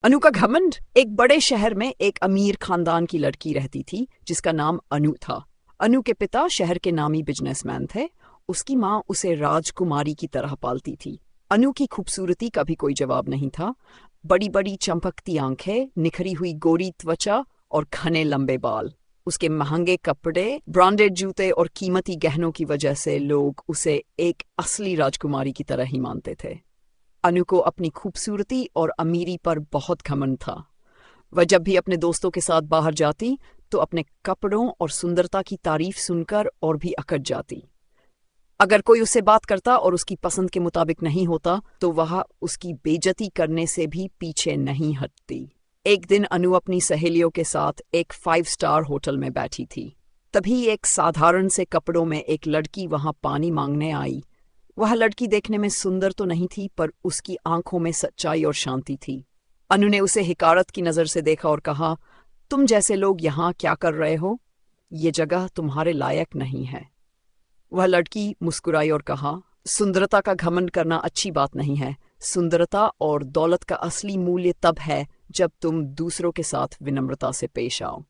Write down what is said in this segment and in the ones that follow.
अनु का घमंड। एक बड़े शहर में एक अमीर खानदान की लड़की रहती थी जिसका नाम अनु था। अनु के पिता शहर के नामी बिजनेसमैन थे। उसकी माँ उसे राजकुमारी की तरह पालती थी। अनु की खूबसूरती का भी कोई जवाब नहीं था। बड़ी बड़ी चमकती आंखें, निखरी हुई गोरी त्वचा और घने लंबे बाल। उसके महंगे कपड़े, ब्रांडेड जूते और कीमती गहनों की वजह से लोग उसे एक असली राजकुमारी की तरह ही मानते थे। अनु को अपनी खूबसूरती और अमीरी पर बहुत घमंड था। वह जब भी अपने दोस्तों के साथ बाहर जाती तो अपने कपड़ों और सुंदरता की तारीफ सुनकर और भी अकड़ जाती। अगर कोई उससे बात करता और उसकी पसंद के मुताबिक नहीं होता तो वह उसकी बेइज्जती करने से भी पीछे नहीं हटती। एक दिन अनु अपनी सहेलियों के साथ एक 5 स्टार होटल में बैठी थी। तभी एक साधारण से कपड़ों में एक लड़की वहां पानी मांगने आई। वह लड़की देखने में सुंदर तो नहीं थी, पर उसकी आंखों में सच्चाई और शांति थी। अनु ने उसे हिकारत की नजर से देखा और कहा, तुम जैसे लोग यहाँ क्या कर रहे हो? ये जगह तुम्हारे लायक नहीं है। वह लड़की मुस्कुराई और कहा, सुंदरता का घमंड करना अच्छी बात नहीं है। सुंदरता और दौलत का असली मूल्य तब है जब तुम दूसरों के साथ विनम्रता से पेश आओ।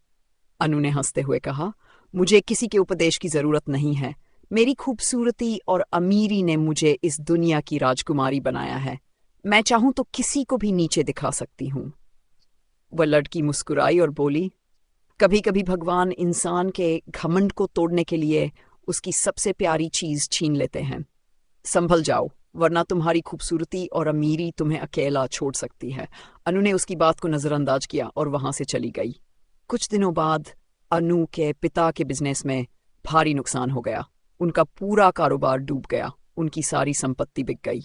अनु ने हंसते हुए कहा, मुझे किसी के उपदेश की जरूरत नहीं है। मेरी खूबसूरती और अमीरी ने मुझे इस दुनिया की राजकुमारी बनाया है। मैं चाहूं तो किसी को भी नीचे दिखा सकती हूं। वह लड़की मुस्कुराई और बोली, कभी कभी भगवान इंसान के घमंड को तोड़ने के लिए उसकी सबसे प्यारी चीज छीन लेते हैं। संभल जाओ, वरना तुम्हारी खूबसूरती और अमीरी तुम्हें अकेला छोड़ सकती है। अनु ने उसकी बात को नजरअंदाज किया और वहां से चली गई। कुछ दिनों बाद अनु के पिता के बिजनेस में भारी नुकसान हो गया। उनका पूरा कारोबार डूब गया। उनकी सारी संपत्ति बिक गई।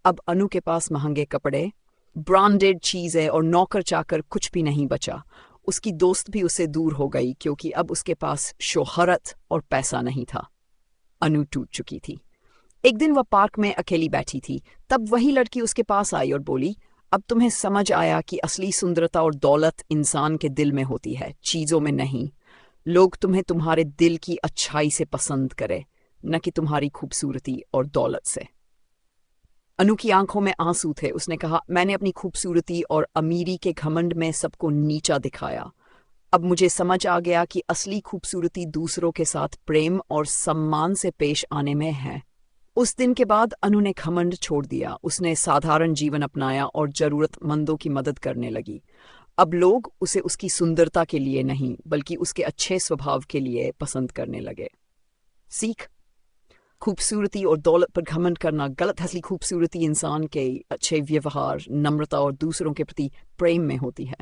अब अनु के पास महंगे कपड़े, ब्रांडेड चीजें और नौकर चाकर कुछ भी नहीं बचा। उसकी दोस्त भी उससे दूर हो गई क्योंकि अब उसके पास शोहरत और पैसा नहीं था। अनु टूट चुकी थी। एक दिन वह पार्क में अकेली बैठी थी। तब वही लड़की उसके पास आई और बोली, अब तुम्हें समझ आया कि असली सुंदरता और दौलत इंसान के दिल में होती है, चीजों में नहीं। लोग तुम्हें तुम्हारे दिल की अच्छाई से पसंद करें, न कि तुम्हारी खूबसूरती और दौलत से। अनु की आंखों में आंसू थे। उसने कहा, मैंने अपनी खूबसूरती और अमीरी के घमंड में सबको नीचा दिखाया। अब मुझे समझ आ गया कि असली खूबसूरती दूसरों के साथ प्रेम और सम्मान से पेश आने में है। उस दिन के बाद अनु ने घमंड छोड़ दिया। उसने साधारण जीवन अपनाया और जरूरतमंदों की मदद करने लगी। अब लोग उसे उसकी सुंदरता के लिए नहीं, बल्कि उसके अच्छे स्वभाव के लिए पसंद करने लगे। सीख, खूबसूरती और दौलत पर घमंड करना गलत है। असली खूबसूरती इंसान के अच्छे व्यवहार, नम्रता और दूसरों के प्रति प्रेम में होती है।